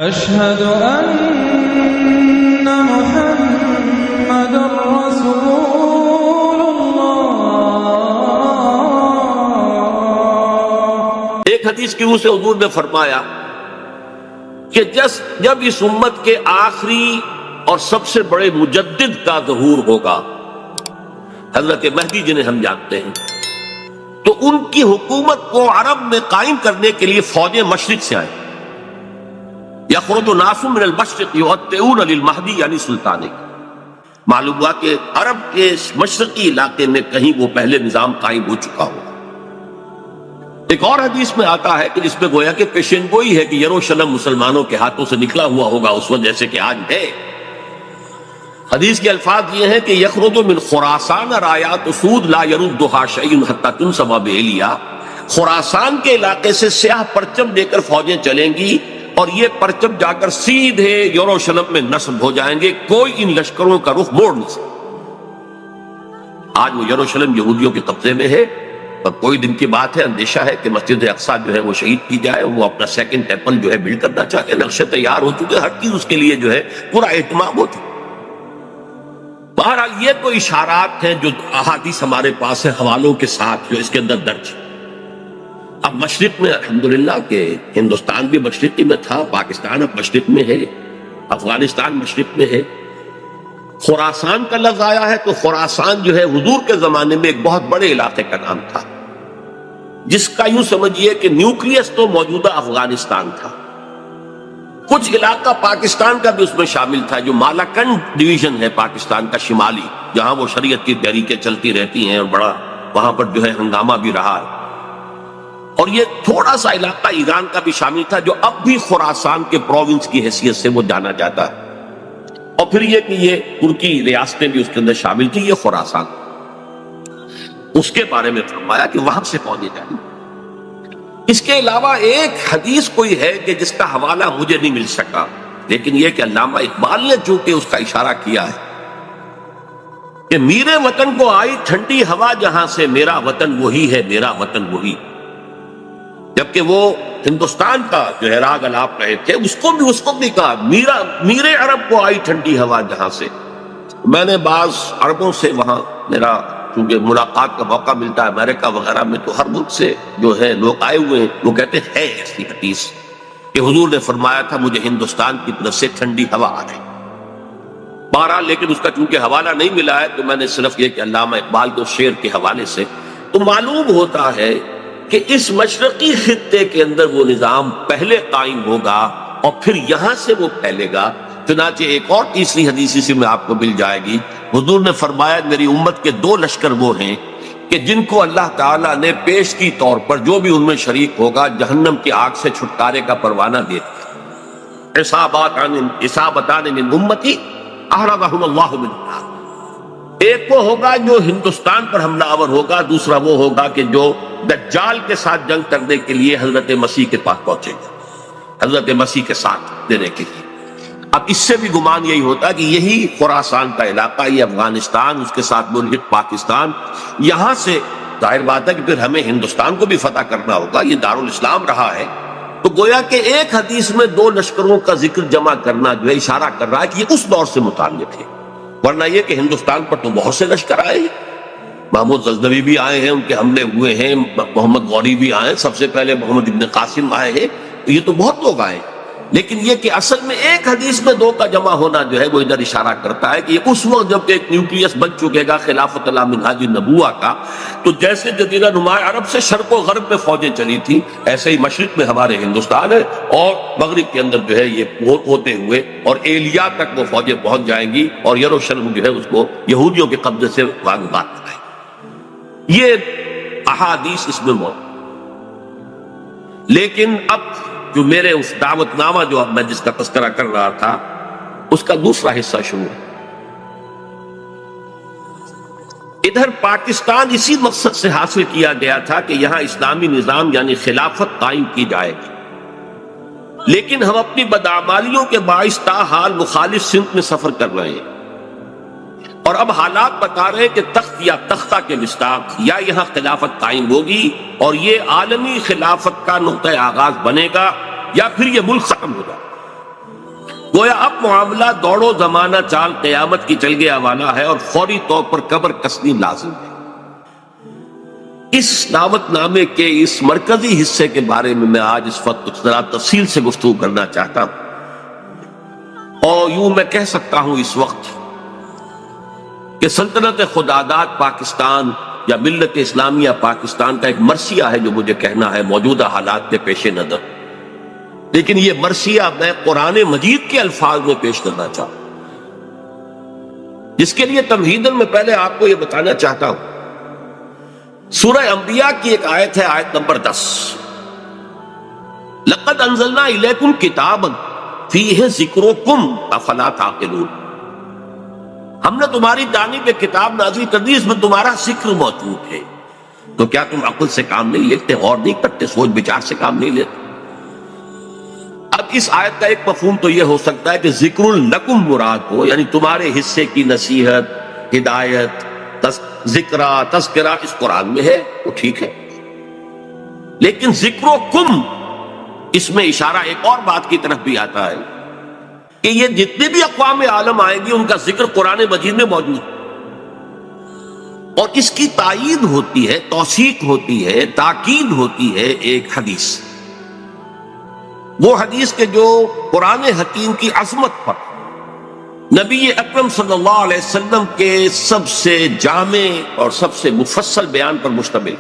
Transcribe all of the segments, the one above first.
أشهد أن محمد رسول الله۔ ایک حدیث کی روح سے حضور نے فرمایا کہ جب اس امت کے آخری اور سب سے بڑے مجدد کا ظہور ہوگا، حضرت مہدی جنہیں ہم جانتے ہیں، تو ان کی حکومت کو عرب میں قائم کرنے کے لیے فوجیں مشرق سے آئیں۔ یخرج ناس من المشرق یؤطئون للمہدی یعنی سلطانے کی، معلوم ہوا کہ عرب کے مشرقی علاقے میں کہیں وہ پہلے نظام قائم ہو چکا ہوگا۔ ایک اور حدیث میں آتا ہے کہ جس میں گویا کہ پیشین گوئی ہے کہ یروشلم مسلمانوں کے ہاتھوں سے نکلا ہوا ہوگا اس وقت جیسے کہ آج ہے۔ حدیث کے الفاظ یہ ہیں کہ یخرج من خراسان رایات سود لا یردها شیء حتی تنصب بإیلیا، خراسان کے علاقے سے سیاہ پرچم لے کر فوجیں چلیں گی اور یہ پرچم جا کر سیدھے یروشلم میں نصب ہو جائیں گے، کوئی ان لشکروں کا رخ موڑ نہیں سکتا۔ آج وہ یروشلم یہودیوں کے قبضے میں ہے، اور کوئی دن کی بات ہے، اندیشہ ہے کہ مسجد اقصی جو ہے وہ شہید کی جائے، وہ اپنا سیکنڈ ٹیمپل جو ہے بلڈ کرنا چاہتے ہیں، نقشے تیار ہو چکے، ہر چیز اس کے لیے جو ہے پورا اہتمام ہو چکا۔ بہرحال یہ کوئی اشارات ہیں جو احادیث ہمارے پاس ہے حوالوں کے ساتھ جو اس کے اندر درج ہے۔ اب مشرق میں الحمدللہ کہ ہندوستان بھی مشرقی میں تھا، پاکستان اب مشرق میں ہے، افغانستان مشرق میں ہے۔ خراسان کا لفظ آیا ہے تو خراسان جو ہے حضور کے زمانے میں ایک بہت بڑے علاقے کا نام تھا، جس کا یوں سمجھیے کہ نیوکلیس تو موجودہ افغانستان تھا، کچھ علاقہ پاکستان کا بھی اس میں شامل تھا، جو مالاکنڈ ڈویژن ہے پاکستان کا شمالی، جہاں وہ شریعت کی تحریکیں چلتی رہتی ہیں اور بڑا وہاں پر جو ہے ہنگامہ بھی رہا ہے۔ اور یہ تھوڑا سا علاقہ ایران کا بھی شامل تھا، جو اب بھی خراسان کے پروونس کی حیثیت سے وہ جانا جاتا ہے۔ اور پھر یہ کہ یہ ترکی ریاستیں بھی اس کے اندر شامل تھی، یہ خراسان، اس کے بارے میں فرمایا کہ وہاں سے پہنچے جائیں۔ اس کے علاوہ ایک حدیث کوئی ہے کہ جس کا حوالہ مجھے نہیں مل سکا، لیکن یہ کہ علامہ اقبال نے چونکہ اس کا اشارہ کیا ہے کہ میرے وطن کو آئی ٹھنڈی ہوا جہاں سے، میرا وطن وہی ہے، میرا وطن وہی، جبکہ وہ ہندوستان کا جو ہے راگ الاپ رہے تھے، اس کو بھی کہا میرے عرب کو آئی ٹھنڈی ہوا جہاں سے۔ میں نے بعض عربوں سے وہاں میرا چونکہ ملاقات کا موقع ملتا ہے امریکہ وغیرہ میں، تو ہر ملک سے جو ہے لوگ آئے ہوئے ہیں، وہ کہتے ہیں ایسی حدیث کہ حضور نے فرمایا تھا مجھے ہندوستان کی طرف سے ٹھنڈی ہوا آ رہی۔ بہرحال لیکن اس کا چونکہ حوالہ نہیں ملا ہے تو میں نے صرف یہ کہ علامہ اقبال کے شعر کے حوالے سے تو معلوم ہوتا ہے کہ اس مشرقی خطے کے اندر وہ نظام پہلے قائم ہوگا اور پھر یہاں سے وہ پھیلے گا۔ چنانچہ ایک اور تیسری حدیث اسی میں آپ کو مل جائے گی، حضور نے فرمایا میری امت کے دو لشکر وہ ہیں کہ جن کو اللہ تعالیٰ نے پیش کی طور پر جو بھی ان میں شریک ہوگا جہنم کی آگ سے چھٹکارے کا پروانہ دے دیا۔ اصابتان من امتی احرزهم اللہ من النار، ایک وہ ہوگا جو ہندوستان پر حملہ آور ہوگا، دوسرا وہ ہوگا کہ جو دجال کے ساتھ جنگ کرنے کے لیے حضرت مسیح کے پاس پہنچے گا، حضرت مسیح کے ساتھ دینے کے لیے۔ اب اس سے بھی گمان یہی ہوتا ہے کہ یہی خراسان کا علاقہ، یہ افغانستان، اس کے ساتھ ملحق پاکستان، یہاں سے ظاہر بات ہے کہ پھر ہمیں ہندوستان کو بھی فتح کرنا ہوگا، یہ دارالاسلام رہا ہے۔ تو گویا کہ ایک حدیث میں دو لشکروں کا ذکر جمع کرنا جو ہے اشارہ کر رہا ہے کہ یہ اس دور سے متعلق ہے، ورنہ یہ کہ ہندوستان پر تو بہت سے لشکر آئے ہیں، محمود غزنوی بھی آئے ہیں، ان کے حملے ہوئے ہیں، محمد غوری بھی آئے، سب سے پہلے محمد ابن قاسم آئے ہیں، یہ تو بہت لوگ آئے، لیکن یہ کہ اصل میں ایک حدیث میں دو کا جمع ہونا جو ہے وہ ادھر اشارہ کرتا ہے کہ یہ اس وقت جب ایک نیوکلیس بن چکے گا خلافت اللہ منہاج النبوہ کا، تو جیسے جزیرہ نما عرب سے شرق و غرب میں فوجیں چلی تھی، ایسے ہی مشرق میں ہمارے ہندوستان ہے، اور مغرب کے اندر جو ہے یہ ہوتے ہوئے اور ایلیا تک وہ فوجیں پہنچ جائیں گی اور یروشلم جو ہے اس کو یہودیوں کے قبضے سے واگبات کرائیں۔ یہ احادیث اس میں موجود، لیکن اب جو میرے اس دعوت نامہ جو اب میں جس کا تذکرہ کر رہا تھا اس کا دوسرا حصہ شروع ہے۔ ادھر پاکستان اسی مقصد سے حاصل کیا گیا تھا کہ یہاں اسلامی نظام یعنی خلافت قائم کی جائے گی، لیکن ہم اپنی بدعمالیوں کے باعث تاحال مخالف سمت میں سفر کر رہے ہیں، اور اب حالات بتا رہے کہ تخت یا تختہ کے مصداق یا یہاں خلافت قائم ہوگی اور یہ عالمی خلافت کا نقطہ آغاز بنے گا، یا پھر یہ ملک ختم ہو جائے۔ گویا اب معاملہ دوڑو زمانہ چال قیامت کی چل گیا والا ہے اور فوری طور پر قبر کسنی لازم ہے۔ اس دعوت نامے کے اس مرکزی حصے کے بارے میں میں آج اس وقت کچھ ذرا تفصیل سے گفتگو کرنا چاہتا ہوں، اور یوں میں کہہ سکتا ہوں اس وقت کہ سلطنت خداداد پاکستان یا ملت اسلامیہ پاکستان کا ایک مرثیہ ہے جو مجھے کہنا ہے موجودہ حالات کے پیش نظر، لیکن یہ مرثیہ میں قرآن مجید کے الفاظ میں پیش کرنا چاہتا ہوں، جس کے لیے تمہیداً میں پہلے آپ کو یہ بتانا چاہتا ہوں۔ سورہ انبیاء کی ایک آیت ہے، آیت نمبر 10، لَقَدْ أَنزَلْنَا إِلَيْكُمْ كِتَابًا فِيهِ ذِكْرُكُمْ أَفَلَا تَعْقِلُونَ، ہم نے تمہاری جانب ایک کتاب نازل کر دی، اس میں تمہارا ذکر موجود ہے، تو کیا تم عقل سے کام نہیں لیتے، غور نہیں کرتے، سوچ بچار سے کام نہیں لیتے؟ اب اس آیت کا ایک مفہوم تو یہ ہو سکتا ہے کہ ذکر لکم مراد ہو، یعنی تمہارے حصے کی نصیحت، ہدایت، تذکرہ اس قرآن میں ہے، وہ ٹھیک ہے، لیکن ذکرکم اس میں اشارہ ایک اور بات کی طرف بھی آتا ہے کہ یہ جتنے بھی اقوام عالم آئیں گی ان کا ذکر قرآن مجید میں موجود ہے، اور اس کی تائید ہوتی ہے، توثیق ہوتی ہے، تاکید ہوتی ہے ایک حدیث، وہ حدیث کے جو قرآن حکیم کی عظمت پر نبی اکرم صلی اللہ علیہ وسلم کے سب سے جامع اور سب سے مفصل بیان پر مشتمل،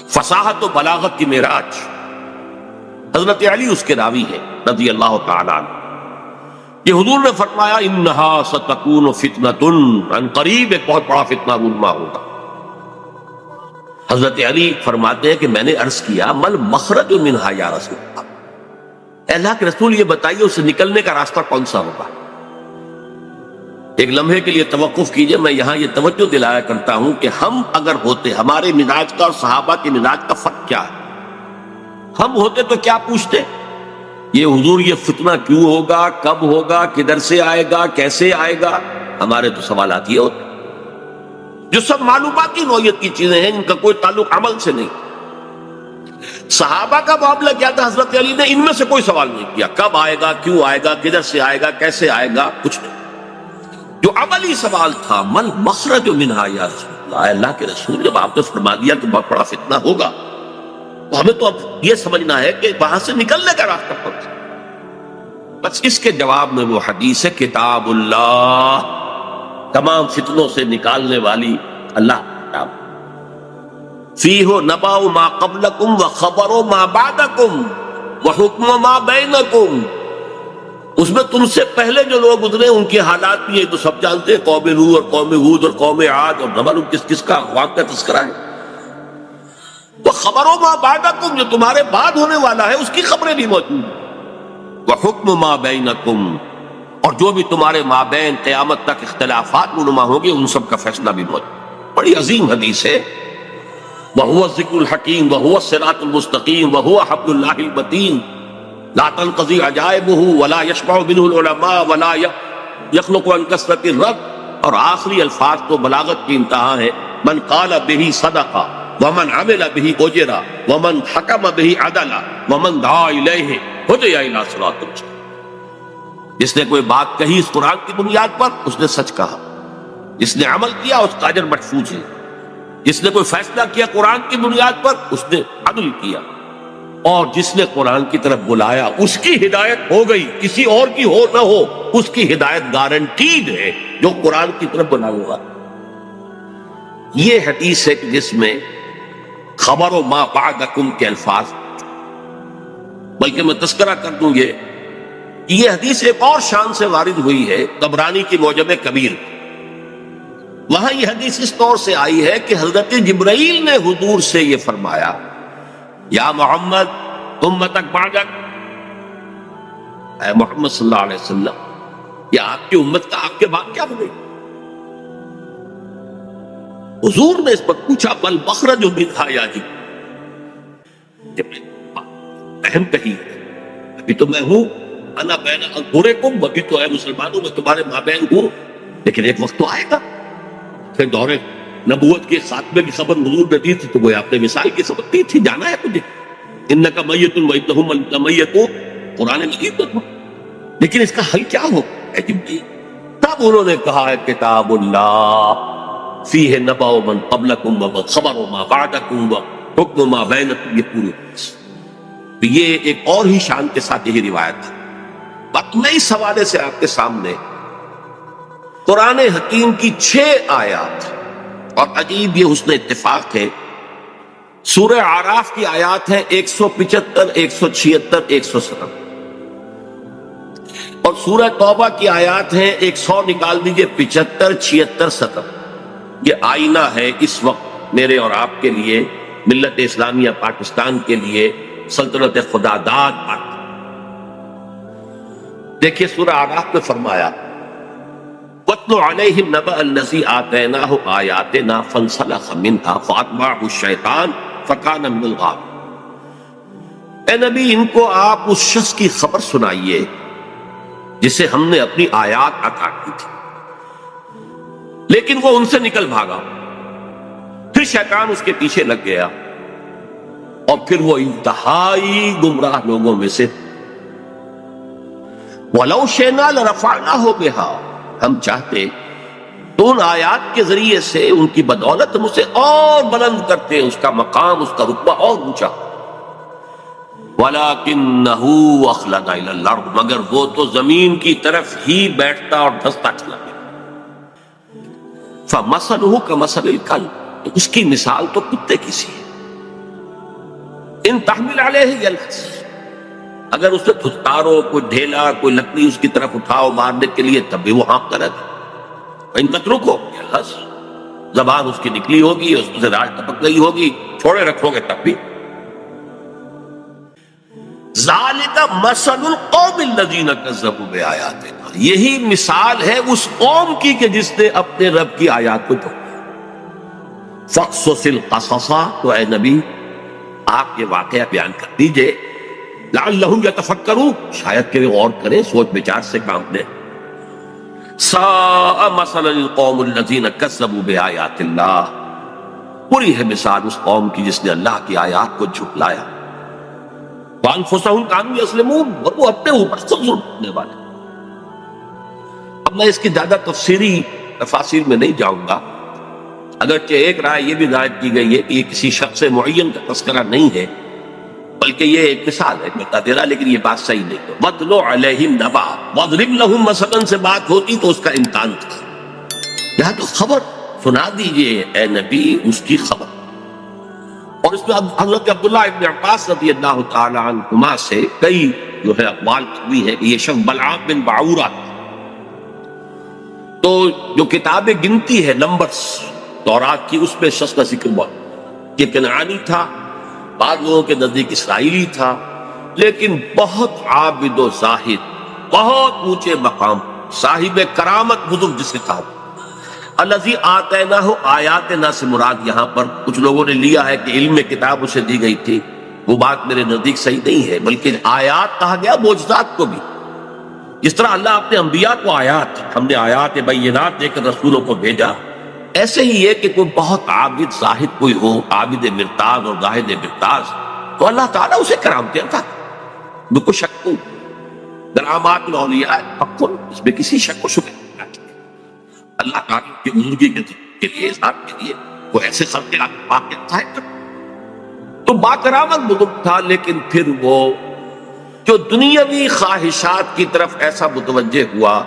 فصاحت و بلاغت کی معراج، حضرت علی اس کے راوی ہے رضی اللہ تعالیٰ عنہ، کہ حضور نے فرمایا انہا ستکون فتنۃ، عن قریب ایک بہت بڑا فتنہ رونما ہوگا۔ حضرت علی فرماتے ہیں کہ میں نے عرض کیا مل مخرج منہا یا رسول اللہ، اے اللہ کے رسول یہ بتائیے اسے نکلنے کا راستہ کون سا ہوگا؟ ایک لمحے کے لیے توقف کیجئے، میں یہاں یہ توجہ دلایا کرتا ہوں کہ ہم اگر ہوتے، ہمارے مزاج کا اور صحابہ کے مزاج کا فرق کیا ہے؟ ہم ہوتے تو کیا پوچھتے؟ یہ حضور یہ فتنہ کیوں ہوگا، کب ہوگا، کدھر سے آئے گا، کیسے آئے گا؟ ہمارے تو سوالات یہ ہوتے جو سب معلوماتی نوعیت کی چیزیں ہیں، ان کا کوئی تعلق عمل سے نہیں۔ صحابہ کا معاملہ کیا تھا؟ حضرت علی نے ان میں سے کوئی سوال نہیں کیا، کب آئے گا، کیوں آئے گا، کدھر سے آئے گا، کیسے آئے گا، کچھ نہیں۔ جو عملی سوال تھا مل مخرج منہا یا رسول اللہ، اللہ کے رسول جب آپ نے فرما دیا کہ بہت بڑا فتنہ ہوگا تو ہمیں تو اب یہ سمجھنا ہے کہ وہاں سے نکلنے کا راستہ کون سا؟ بس اس کے جواب میں وہ حدیث ہے کتاب اللہ، تمام فتنوں سے نکالنے والی اللہ کتاب، فیہ نبأ ما قبلکم وخبر ما بعدکم وحکم ما بینکم، اس میں تم سے پہلے جو لوگ گزرے ان کے حالات بھی یہ تو سب جانتے ہیں، قوم نوح اور قوم ہود اور قوم عاد، اور نہ معلوم کس کس کا اقوام کا تذکرہ ہے، وہ خبروں ما بعدکم جو تمہارے بعد ہونے والا ہے اس کی خبریں بھی موجود ہیں، وحکم ما بینکم اور جو بھی تمہارے مابین قیامت تک اختلافات رونما ہوں گے ان سب کا فیصلہ بھی موجود۔ بڑی عظیم حدیث ہے، وَهُوَ الذِّكْرُ الْحَكِيمُ وَهُوَ الصِّرَاطُ الْمُسْتَقِيمُ وَهُوَ حَبْلُ اللَّهِ الْمَتِينُ لا تنقضي عجائبه ولا يشبع منه العلماء ولا يخلق عن كثرة الرد، اور آخری الفاظ تو بلاغت کی انتہا ہے، من قال به صدق ومن عمل به اجر ومن حكم به عدل ومن دعا اليه هدي الى صراط مستقيم، جس نے کوئی بات کہی اس قرآن کی بنیاد پر اس نے سچ کہا، جس نے عمل کیا اس کا اجر محفوظ ہے، جس نے کوئی فیصلہ کیا قرآن کی بنیاد پر اس نے عدل کیا، اور جس نے قرآن کی طرف بلایا اس کی ہدایت ہو گئی، کسی اور کی ہو نہ ہو اس کی ہدایت گارنٹیڈ ہے جو قرآن کی طرف بنا ہوا۔ یہ حدیث ہے کہ جس میں خبر و ما بعدکم کے الفاظ، بلکہ میں تذکرہ کر دوں یہ حدیث ایک اور شان سے وارد ہوئی ہے طبرانی کی معجم کبیر، وہاں یہ حدیث اس طور سے آئی ہے کہ حضرت جبرائیل نے حضور سے یہ فرمایا یا محمد امتک بعدک، اے محمد صلی اللہ علیہ وسلم یہ آپ کی امت کا آپ کے بعد کیا بنے؟ حضور نے اس پر پوچھا بل مخرج منہا یا جب اہم کہی ابھی تو میں ہوں انا بین اظہرکم، ابھی تو اے مسلمانوں میں تمہارے مابین ہوں، لیکن ایک وقت تو آئے گا، پھر دور نبوت کے خاتمے کی خبر حضور نے دی تھی تو وہ آپ نے مثال کی خبر دی تھی، جانا ہے تجھے، انک میت وانہم میتون، قرآن مجید میں لیکن اس کا حل کیا ہو تب انہوں نے کہا ہے کتاب اللہ فیہ نبأ من قبلکم وخبر ما بعدکم وحکم ما بینکم، یہ پوری یہ ایک اور ہی شان کے ساتھ یہی روایت ہے۔ بات میں اس حوالے سے آپ کے سامنے قرآن حکیم کی 6 آیات، اور عجیب یہ حسن اتفاق ہے، سورہ اعراف کی آیات ہیں 175 176 177، اور سورہ توبہ کی آیات ہیں 100 نکال دیجئے 75 76 70۔ یہ آئینہ ہے اس وقت میرے اور آپ کے لیے، ملت اسلامیہ پاکستان کے لیے، سلطنت خدا داد پاک۔ دیکھیے سورہ اعراف میں فرمایا وَاتْلُ عَلَيْهِمْ نَبَأَ الَّذِي آتَيْنَاهُ آيَاتِنَا فَانْسَلَخَ مِنْهَا فَأَتْبَعَهُ الشَّيْطَانُ فَكَانَ مِنَ الْغَاوِينَ۔ اے نبی ان کو آپ اس شخص کی خبر سنائیے جسے ہم نے اپنی آیات عطا کی تھی، لیکن وہ ان سے نکل بھاگا، پھر شیطان اس کے پیچھے لگ گیا، اور پھر وہ انتہائی گمراہ لوگوں میں سے۔ وَلَوْ شِئْنَا لَرَفَعْنَاهُ بِهَا، ہم چاہتے تو ان آیات کے ذریعے سے، ان کی بدولت ہم اسے اور بلند کرتے، اس کا مقام، اس کا رتبہ اور اونچا۔ وَلَكِنَّهُ أَخْلَدَ إِلَى الْأَرْضِ، مگر وہ تو زمین کی طرف ہی بیٹھتا اور دھستا چلا گیا۔ فَمَثَلُهُ كَمَثَلِ الْكَلْبِ، تو اس کی مثال تو کتے کی سی ہے، إِن تَحْمِلْ عَلَيْهِ يَلْهَثْ، اگر اسے پھسکارو، کوئی ڈھیلا، کوئی لکڑی اس کی طرف اٹھاؤ مارنے کے لیے، تب بھی وہ ہانپتا رہتا۔ ان تترکو یلہث، زبان اس کی نکلی ہوگی، اس سے راج ٹپک گئی ہوگی، چھوڑے رکھو گے تب بھی۔ ذالک مثل القوم الذین کذبوا بآیاتنا، یہی مثال ہے اس قوم کی کہ جس نے اپنے رب کی آیات کو جھٹلایا۔ فاقصص القصص، تو اے نبی آپ یہ واقعہ بیان کر دیجئے، لعلہم یتفکرون، شاید کہ وہ غور کریں، سوچ بچار سے کام لیں۔ ساء مثلا القوم الذین کذبوا بآیات اللہ، بری ہے مثال اس قوم کی جس نے اللہ کی آیات کو جھٹلایا۔ وانفسہم کانوا یظلمون، اور وہ اپنے اوپر خود ظلم کرنے والے۔ اب میں اس کی زیادہ تفصیلی تفاصیل میں نہیں جاؤں گا، اگرچہ ایک رائے یہ بھی ظاہر کی گئی ہے کہ یہ کسی شخص معین کا تذکرہ نہیں ہے، بلکہ یہ ایک مثال ہے بتا دے رہا، لیکن یہ بات صحیح نہیں ہے۔ وَاتْلُ عَلَيْهِمْ نَبَأَ وَاضْرِبْ لَهُمْ مَثَلًا سے بات ہوتی تو اس کا امکان تھا، یہاں تو خبر سنا دیجئے اے نبی اس کی خبر۔ اور اس میں حضرت عبداللہ ابن عباس رضی اللہ تعالی عنہما سے کئی جو ہے اقوال ہوئی ہے کہ یہ شخص بلعام بن باعورہ، تو جو کتاب گنتی ہے نمبرز تورات کی، اس میں شخص کا ذکر ہوا کہ کنعانی تھا، بعض لوگوں کے نزدیک اسرائیلی تھا، لیکن بہت عابد و زاہد، بہت اونچے مقام، صاحب کرامت بزرگ جسے کہا۔ الذی آتیناہ آیاتنا سے مراد یہاں پر کچھ لوگوں نے لیا ہے کہ علم کتاب اسے دی گئی تھی، وہ بات میرے نزدیک صحیح نہیں ہے، بلکہ آیات کہا گیا معجزات کو بھی، جس طرح اللہ اپنے انبیاء کو آیات، ہم نے آیات بینات دے کر رسولوں کو بھیجا، ایسے ہی ہے کہ کوئی بہت عابد زاہد کوئی ہو، عابد مرتاز اور زاہد مرتاز، تو اللہ تعالیٰ اسے کرامتیں عطا کرے۔ بالکل شک کو کرامات الاولیاء حق، اس میں کسی شک و شبہ نہیں، اللہ تعالیٰ کی بزرگی کے لیے، ذات کے لیے وہ ایسے خلق واقعات ہے۔ تو با کرامت بزرگ تھا، لیکن پھر وہ جو دنیاوی خواہشات کی طرف ایسا متوجہ ہوا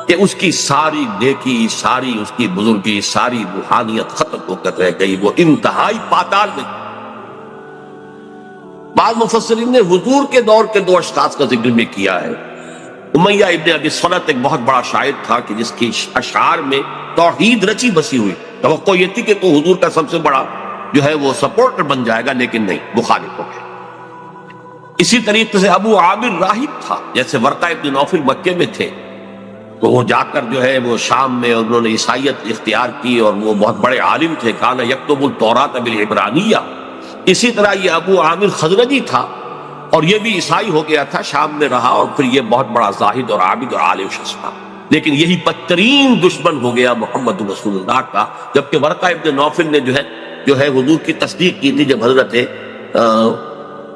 کہ اس کی ساری نیکی، ساری اس کی بزرگی، ساری روحانیت ختم ہو کر رہ گئی، وہ انتہائی پاتال میں۔ بعض مفسرین نے حضور کے دور کے 2 اشخاص کا ذکر بھی کیا ہے۔ امیہ ابن ابی صلت ایک بہت بڑا شاعر تھا کہ جس کی اشعار میں توحید رچی بسی ہوئی، توقع یہ تھی کہ تو حضور کا سب سے بڑا جو ہے وہ سپورٹر بن جائے گا، لیکن نہیں، مخالف ہو گیا۔ اسی طریقے سے ابو عامر راہب تھا، جیسے ورقہ ابن نوفل مکے میں تھے، تو وہ جا کر جو ہے وہ شام میں انہوں نے عیسائیت اختیار کی، اور وہ بہت بڑے عالم تھے، کانا یکتب التوراۃ بالعبرانیہ۔ اسی طرح یہ ابو عامر خزرجی تھا، اور یہ بھی عیسائی ہو گیا تھا، شام میں رہا، اور پھر یہ بہت بڑا زاہد اور عابد اور عالم شخص تھا، لیکن یہی بدترین دشمن ہو گیا محمد رسول اللہ کا۔ جبکہ ورقہ ابن نوفل نے جو ہے حضور کی تصدیق کی تھی، جب حضرت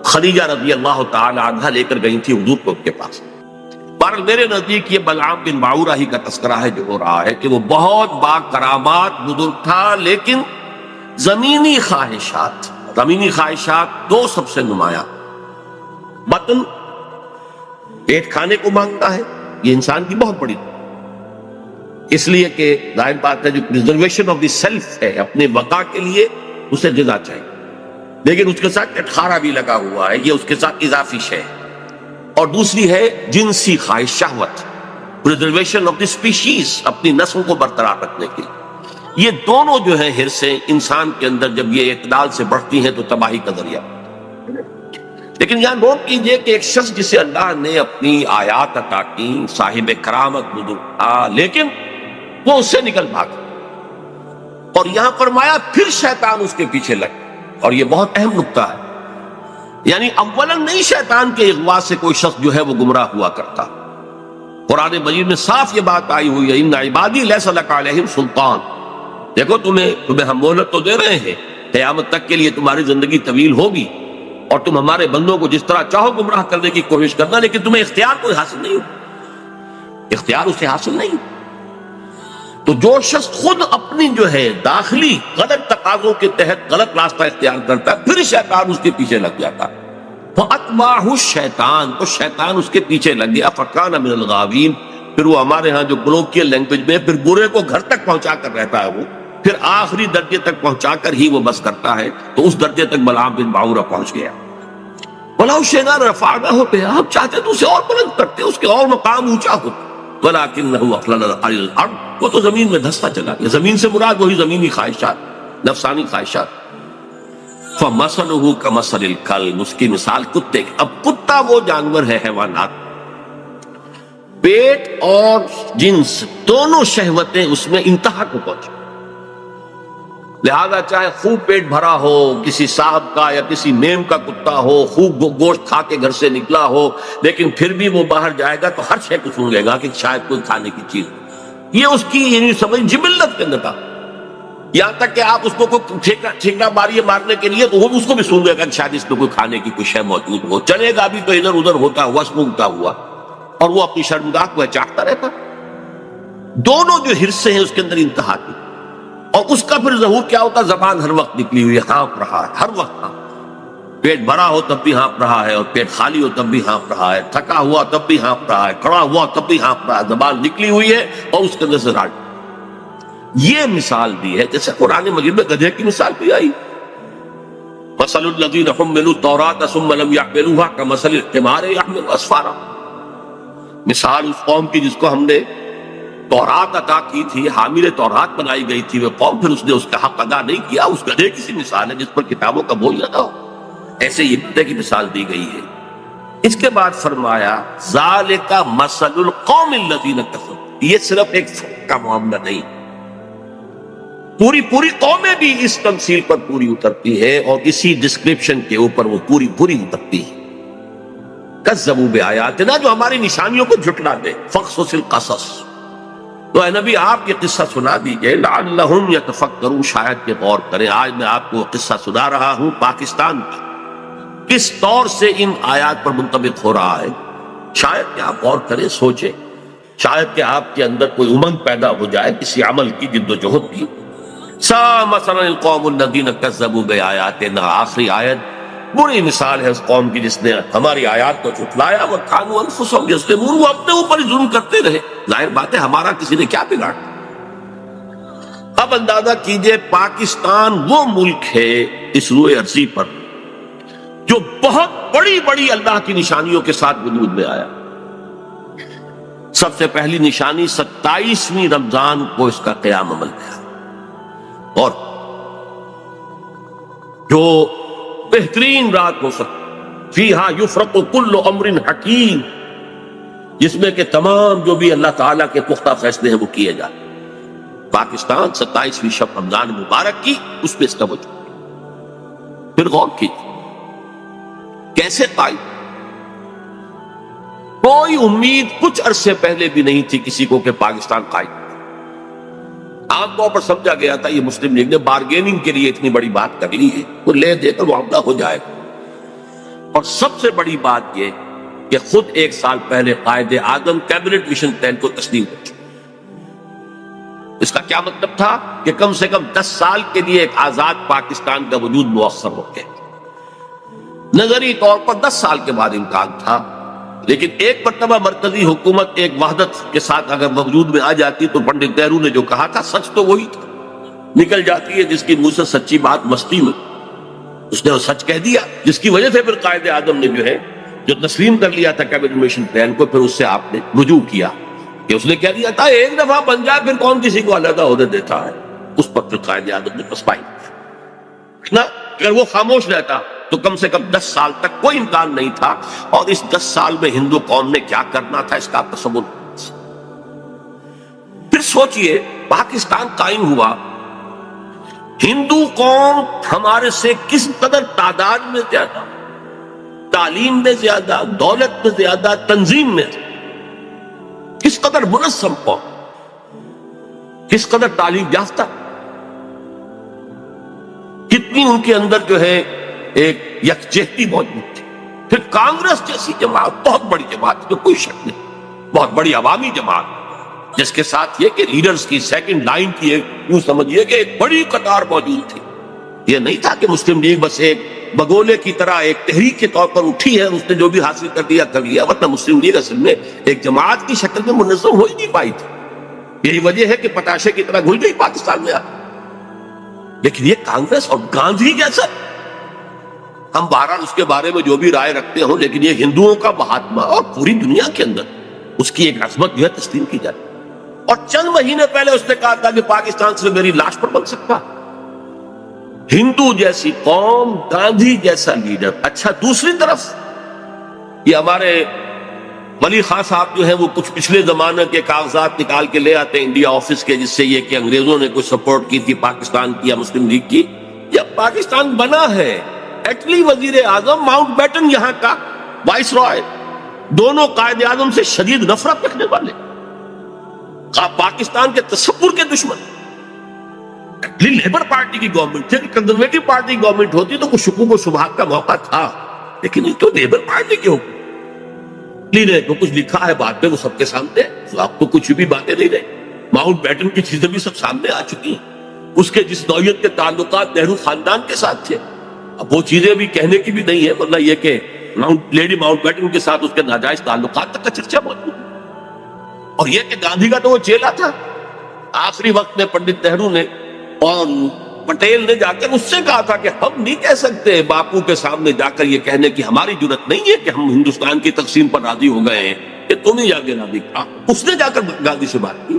خدیجہ رضی اللہ تعالی عنہا لے کر گئی تھی حضور کو ان کے پاس۔ بہرحال میرے نزدیک یہ بلعام بن باعورہ ہی کا تذکرہ ہے جو ہو رہا ہے کہ وہ بہت با کرامات بزرگ تھا، لیکن زمینی خواہشات دو سب سے نمایاں، بطن، پیٹ کھانے کو مانگتا ہے، یہ انسان کی بہت بڑی، اس لیے کہ ظاہر بات ہے جو پریزرویشن آف دی سیلف ہے، اپنے بقا کے لیے اسے غذا چاہیے، لیکن اس کے ساتھ کھارا بھی لگا ہوا ہے، یہ اس کے ساتھ اضافی شے ہے۔ اور دوسری ہے جنسی خواہش، شہوت، پریزرویشن آف دی اسپیشیز، اپنی نسل کو برقرار رکھنے کے لیے۔ یہ دونوں جو ہیں حرصیں انسان کے اندر جب یہ اعتدال سے بڑھتی ہیں تو تباہی کا ذریعہ۔ لیکن یہاں نوٹ کیجئے کہ ایک شخص جسے اللہ نے اپنی آیات عطا کی، صاحب کرامت بزرگ تھا، لیکن وہ اس سے نکل بھاگا، اور یہاں فرمایا پھر شیطان اس کے پیچھے لگ، اور یہ بہت اہم نکتہ ہے، یعنی اولا نہیں شیطان کے اغوا سے کوئی شخص جو ہے وہ گمراہ ہوا کرتا۔ قرآن مجید میں صاف یہ بات آئی ہوئی ہے، ان عبادی لیس لک علیہم سلطان، دیکھو تمہیں ہم مہلت تو دے رہے ہیں، قیامت تک کے لیے تمہاری زندگی طویل ہوگی، اور تم ہمارے بندوں کو جس طرح چاہو گمراہ کرنے کی کوشش کرنا، لیکن تمہیں اختیار کوئی حاصل نہیں ہو، اختیار اسے حاصل نہیں۔ تو جو شخص خود اپنی جو ہے داخلی غلط تقاضوں کے تحت غلط راستہ اختیار کرتا ہے، پھر شیطان اس کے پیچھے لگ جاتا ہے، فَأَتْبَعَهُ الشَّيْطَانُ، تو شیطان اس کے پیچھے لگ گیا، فَكَانَ مِنَ الْغَاوِينَ، پھر وہ ہمارے ہاں جو کولوکیل لینگویج میں پھر برے کو گھر تک پہنچا کر رہتا ہے، وہ پھر آخری درجے تک پہنچا کر ہی وہ بس کرتا ہے، تو اس درجے تک بلعام بن باعورہ پہنچ گیا۔ وَلَوْ شِئْنَا رَفَعْنَاهُ بِهَا، ہم چاہتے تو اسے اور بلند کرتے، اس کے اور مقام اونچا ہوتا، وَلَكِنَّهُ أَخْلَدَ إِلَى الْأَرْضِ، وہ تو زمین میں دھستا چلا گیا۔ زمین سے مراد وہی زمینی خواہشات، نفسانی خواہشات۔ فَمَثَلُهُ كَمَثَلِ الْكَلْبِ، اس کی مثال کتے کی۔ اب کتا وہ جانور ہے، حیوانات، پیٹ اور جنس دونوں شہوتیں اس میں انتہا کو پہنچی، لہذا چاہے خوب پیٹ بھرا ہو، کسی صاحب کا یا کسی میم کا کتا ہو، خوب گوشت کھا کے گھر سے نکلا ہو، لیکن پھر بھی وہ باہر جائے گا تو ہر شے کو سن لے گا کہ شاید کوئی کھانے کی چیز، یہ اس کی یعنی سمجھ جبلت کے اندر تھا، یہاں تک کہ آپ اس کو کوئی ٹھیکا ماریے مارنے کے لیے تو وہ اس کو بھی سن لے گا کہ شاید اس میں کوئی کھانے کی کوئی شے موجود ہو، چلے گا بھی تو ادھر ادھر ہوتا ہوا، سونگتا ہوا، اور وہ اپنی شرمگاہ کو چاٹتا رہتا۔ دونوں جو حرصے ہیں اس کے اندر انتہا کی، اور اس کا پھر ظہور کیا ہوتا، زبان ہر وقت نکلی ہوئی ہے، ہانپ رہا ہے، ہر وقت ہانپ، پیٹ بھرا ہو تب بھی ہانپ رہا ہے، اور پیٹ خالی ہو تب بھی ہانپ رہا ہے، تھکا ہوا تب بھی ہانپ رہا ہے، کھڑا ہوا تب بھی ہانپ رہا ہے، زبان نکلی ہوئی ہے اور اس کے اندر سے راٹ۔ یہ مثال دی ہے جیسے قرآن مجید میں گدھے کی مثال بھی آئی، مَثَلُ الَّذِينَ حُمِّلُوا التَّوْرَاةَ ثُمَّ لَمْ يَحْمِلُوهَا كَمَثَلِ الْحِمَارِ يَحْمِلُ أَسْفَارًا، مثال اس قوم کی جس کو ہم نے تورات عطا کی تھی، حامل تورات بنائی گئی تھی، وہ قوم پھر اس نے اس کا حق ادا نہیں کیا، اس گدھے کی سی مثال ہے جس پر کتابوں کا بوجھ لگا ہو، ایسے یہ گدھے کی مثال دی گئی ہے۔ اس کے بعد فرمایا ذَلِكَ مَثَلُ الْقَوْمِ الَّذِينَ كَفَرُوا، یہ صرف ایک فرق کا معاملہ نہیں، پوری قومیں بھی اس تمثیل پر پوری اترتی ہے، اور اسی ڈسکرپشن کے اوپر وہ پوری اترتی ہے۔ کذبوا بآیاتنا، جو ہماری نشانیوں کو جھٹلا دے، فقصص القصص، تو اے نبی آپ یہ قصہ سنا دیجئے، لعلہم یتفکرون، شاید کہ غور کریں۔ آج میں آپ کو قصہ سنا رہا ہوں پاکستان کا، کس طور سے ان آیات پر منطبق ہو رہا ہے، شاید کہ آپ غور کریں، سوچیں، شاید کہ آپ کے اندر کوئی امنگ پیدا ہو جائے کسی عمل کی، جد و جہد کی۔ سا مثلا القوم الذین کذبوا بآیاتنا، آخری آیت بری مثال ہے اس قوم کی جس نے ہماری آیات کو جھٹلایا، وَكَانُوا أَنفُسَهُمْ يَظْلِمُونَ، وہ اپنے اوپر ہی ظلم کرتے رہے، ظاہر بات ہے ہمارا کسی نے کیا بگاڑا۔ اب اندازہ کیجئے پاکستان وہ ملک ہے اس روئے ارضی پر جو بہت بڑی اللہ کی نشانیوں کے ساتھ وجود میں آیا۔ سب سے پہلی نشانی 27ویں رمضان کو اس کا قیام عمل میں آیا، اور جو بہترین رات ہو سکتی، فیہا یفرق کل امر حکیم، جس میں کہ تمام جو بھی اللہ تعالیٰ کے پختہ فیصلے ہیں وہ کیے جائیں۔ پاکستان 27ویں شب رمضان مبارک کی، اس میں اس کا وجود۔ پھر غور کیجیے کیسے قائم، کوئی امید کچھ عرصے پہلے بھی نہیں تھی کسی کو کہ پاکستان قائم۔ عام طور پر سمجھا گیا تھا یہ مسلم لیگ نے بارگیننگ کے لیے اتنی بڑی بات کر لی ہے، وہ لے دے کر معاملہ ہو جائے گا۔ اور سب سے بڑی بات یہ کہ خود 1 سال پہلے Quaid Azam cabinet mission plan کو تسلیم کر چکے۔ اس کا کیا مطلب تھا کہ کم سے کم 10 سال کے لیے ایک آزاد پاکستان کا وجود مؤخر ہو گیا۔ نظری طور پر 10 سال کے بعد امکان تھا، لیکن ایک مرتبہ مرکزی حکومت ایک وحدت کے ساتھ اگر وجود میں آ جاتی تو پنڈت نہرو نے جو کہا تھا سچ تو وہی تھا، نکل جاتی ہے جس کی منہ سے سچی بات مستی میں، اس نے وہ سچ کہہ دیا، جس کی وجہ سے پھر قائد اعظم نے جو تسلیم کر لیا تھا کیبنٹ مشن پلان کو، پھر اس سے آپ نے رجوع کیا کہ اس نے کہہ دیا تھا ایک دفعہ بن جائے پھر کون کسی کو علیحدہ عہدے دیتا ہے۔ اس پر پھر قائد اعظم نے پسپائی نہ، اگر وہ خاموش رہتا تو کم سے کم 10 سال تک کوئی امکان نہیں تھا، اور اس 10 سال میں ہندو قوم نے کیا کرنا تھا اس کا تصور۔ پھر سوچئے پاکستان قائم ہوا، ہندو قوم ہمارے سے کس قدر تعداد میں زیادہ، تعلیم میں زیادہ، دولت میں زیادہ، تنظیم میں کس قدر منظم قوم، کس قدر تعلیم یافتہ، کتنی ان کے اندر ایک یکجہتی موجود تھی۔ پھر کانگریس جیسی جماعت، بہت بڑی جماعت، تو کوئی شک نہیں، بہت بڑی عوامی جماعت، جس کے ساتھ یہ کہ لیڈرز کی سیکنڈ لائن کی یوں سمجھیے کہ ایک بڑی قطار موجود تھی۔ یہ نہیں تھا کہ مسلم لیگ بس ایک بگولے کی طرح ایک تحریک کے طور پر اٹھی ہے، اس نے جو بھی حاصل کر دیا کر لیا، ورنہ مسلم لیگ اصل میں ایک جماعت کی شکل میں منظم ہو ہی نہیں پائی تھی۔ یہی وجہ ہے کہ پتاشے کی طرح گھل گئی پاکستان میں۔ لیکن یہ کانگریس اور گاندھی جیسا، ہم بہرحال اس کے بارے میں جو بھی رائے رکھتے ہوں، لیکن یہ ہندوؤں کا مہاتما اور پوری دنیا کے اندر اس کی ایک عظمت تسلیم کی جائے۔ اور چند مہینے پہلے اس نے کہا تھا کہ پاکستان سے میری لاش پر بن سکتا، ہندو جیسی قوم، گاندھی جیسا لیڈر۔ اچھا، دوسری طرف یہ ہمارے ولی خان صاحب وہ کچھ پچھلے زمانے کے کاغذات نکال کے لے آتے ہیں انڈیا آفس کے، جس سے یہ کہ انگریزوں نے کوئی سپورٹ کی تھی پاکستان کی یا مسلم لیگ کی۔ جب پاکستان بنا ہے، ایٹلی وزیر اعظم ماؤنٹ بیٹن یہاں کا وائس رائے، دونوں قائد اعظم سے شدید نفرت رکھنے والے، پاکستان کے تصور کے دشمن۔ لیبر پارٹی کی گورنمنٹ تھی، کنزرویٹو پارٹی کی گورنمنٹ ہوتی تو کچھ شکوک و شبہات کا موقع تھا، لیکن یہ تو لیبر پارٹی کی ہوگی۔ نے جو کچھ لکھا ہے بعد میں وہ سب کے سامنے، آپ کو کچھ بھی باتیں نہیں رہی، ماؤنٹ بیٹن کی چیزیں بھی سب سامنے آ چکی ہیں، اس کے جس نوعیت کے تعلقات نہرو خاندان کے ساتھ تھے، اب وہ چیزیں بھی کہنے کی بھی نہیں ہے، ورنہ یہ کہ لیڈی ماؤنٹ بیٹن کے ساتھ اس کے ناجائز تعلقات تک کا چرچا موجود ہے۔ اور یہ کہ گاندھی کا تو وہ چیلا تھا، آخری وقت میں پنڈت نہرو نے اور پٹیل نے جا کر اس سے کہا تھا کہ ہم نہیں کہہ سکتے باپو کے سامنے جا کر یہ کہنے کی ہماری جرت نہیں ہے کہ ہم ہندوستان کی تقسیم پر راضی ہو گئے ہیں، کہ تم ہی جا کے راضی کہا۔ اس نے جا کر گاندھی سے بات کی،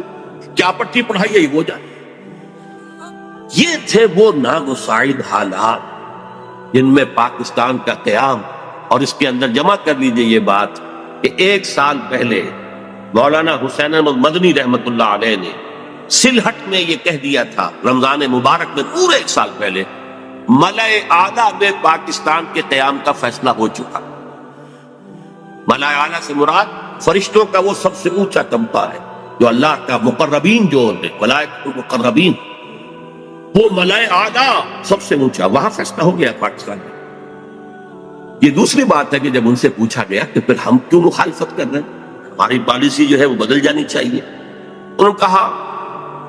کیا پٹی پڑھائی ہے وہ جائے۔ یہ تھے وہ نامساعد حالات جن میں پاکستان کا قیام، اور اس کے اندر جمع کر لیجئے یہ بات کہ 1 سال پہلے مولانا حسین احمد مدنی رحمت اللہ علیہ نے سلہٹ میں یہ کہہ دیا تھا، رمضان مبارک میں پورے 1 سال پہلے، ملأ اعلیٰ میں پاکستان کے قیام کا فیصلہ ہو چکا۔ ملأ اعلیٰ سے مراد فرشتوں کا وہ سب سے اونچا طبقہ ہے، جو اللہ کا مقربین، جو ملائکۃ المقربین، وہ ملأ اعلیٰ سب سے اونچا، وہاں فیصلہ ہو گیا پاکستان میں۔ یہ دوسری بات ہے کہ جب ان سے پوچھا گیا کہ پھر ہم کیوں مخالفت کر رہے ہیں، ہماری پالیسی وہ بدل جانی چاہیے، انہوں نے کہا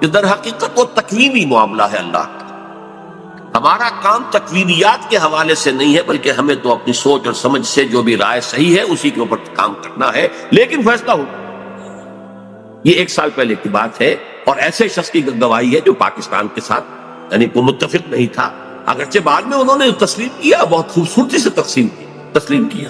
کہ در حقیقت وہ تکوینی معاملہ ہے اللہ کا، ہمارا کام تکوینیات کے حوالے سے نہیں ہے، بلکہ ہمیں تو اپنی سوچ اور سمجھ سے جو بھی رائے صحیح ہے اسی کے اوپر کام کرنا ہے، لیکن فیصلہ ہو۔ یہ 1 سال پہلے کی بات ہے، اور ایسے شخص کی گواہی ہے جو پاکستان کے ساتھ کوئی متفق نہیں تھا، اگرچہ بعد میں انہوں نے تسلیم کیا، بہت خوبصورتی سے تسلیم کیا۔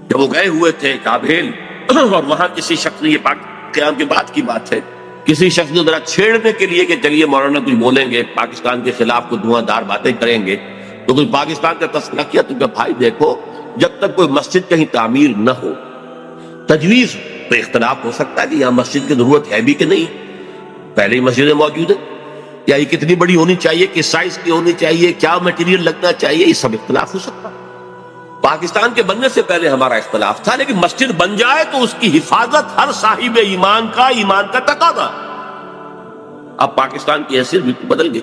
جب وہ گئے ہوئے تھے کابل، اور وہاں کسی شخص نے، یہ قیام کے بعد کی بات ہے، کسی شخص نے ذرا چھیڑنے کے لیے کہ چلیے مولانا کچھ بولیں گے پاکستان کے خلاف، کوئی دھواں دار باتیں کریں گے، تو کوئی پاکستان کا تذکرہ کیا، تو کہ بھائی دیکھو، جب تک کوئی مسجد کہیں تعمیر نہ ہو، تجویز پہ اختلاف ہو سکتا ہے کہ یہاں مسجد کی ضرورت ہے بھی کہ نہیں، پہلے ہی مسجدیں موجود ہیں، یا یہ کتنی بڑی ہونی چاہیے، کس سائز کی ہونی چاہیے، کیا میٹیریل لگنا چاہیے، یہ سب اختلاف ہو سکتا ہے۔ پاکستان کے بننے سے پہلے ہمارا اختلاف تھا، لیکن مسجد بن جائے تو اس کی حفاظت ہر صاحب ایمان کا تقاضا۔ اب پاکستان کی حیثیت بالکل بدل گئی۔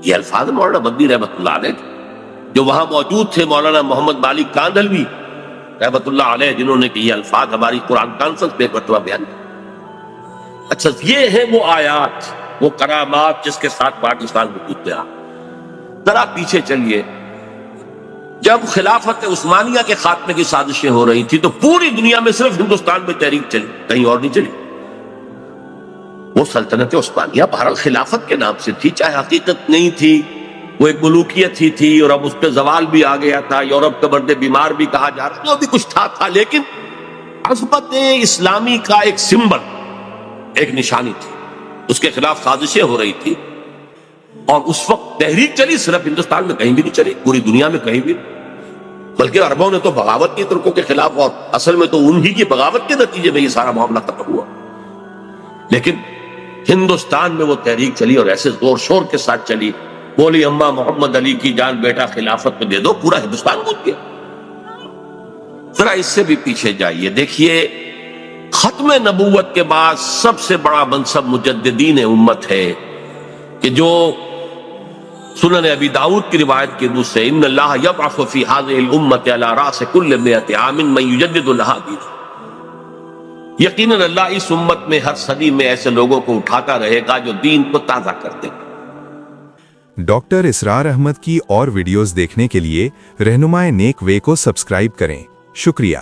یہ الفاظ مولانا مدنی رحمت اللہ علیہ جو وہاں موجود تھے، مولانا محمد مالک کاندھلوی، رحمت اللہ علیہ، جنہوں نے کہ یہ الفاظ ہماری قرآن کانفرنس میں ایک مرتبہ بیان کیا۔ اچھا، یہ ہے وہ آیات، وہ کرامات جس کے ساتھ پاکستان وجود میں آ۔ ذرا پیچھے چلیے، جب خلافت عثمانیہ کے خاتمے کی سازشیں ہو رہی تھی تو پوری دنیا میں صرف ہندوستان میں تحریک چلی، کہیں اور نہیں چلی۔ وہ سلطنت عثمانیہ بہرحال خلافت کے نام سے تھی، چاہے حقیقت نہیں تھی، وہ ایک ملوکیت ہی تھی، اور اب اس پہ زوال بھی آ گیا تھا، یورپ کا مرد بیمار بھی کہا جا رہا، جو بھی کچھ تھا، لیکن عظمت اسلامی کا ایک سمبل، ایک نشانی تھی، اس کے خلاف سازشیں ہو رہی تھی، اور اس وقت تحریک چلی، صرف ہندوستان میں کہیں بھی نہیں چلی، پوری دنیا میں کہیں بھی، بلکہ عربوں نے تو بغاوت کی ترکوں کے خلاف، اور اصل میں تو انہی کی بغاوت کے نتیجے میں یہ سارا معاملہ ختم ہوا۔ لیکن ہندوستان میں وہ تحریک چلی، اور ایسے زور شور کے ساتھ چلی، بولی اماں محمد علی کی جان بیٹا خلافت میں دے دو، پورا ہندوستان گونج گیا۔ ذرا اس سے بھی پیچھے جائیے، دیکھیے ختم نبوت کے بعد سب سے بڑا منصب مجددین امت ہے، کہ جو سنن ابی داؤد کی روایت کی روح سے ان اللہ یبعث فی هذه الامت علی راس کل 100 عام من یجدد لها دینہ، یقیناً اللہ اس امت میں ہر صدی میں ایسے لوگوں کو اٹھاتا رہے گا جو دین کو تازہ کرتے ہیں۔ ڈاکٹر اسرار احمد کی اور ویڈیوز دیکھنے کے لیے رہنمائے نیک وے کو سبسکرائب کریں۔ شکریہ۔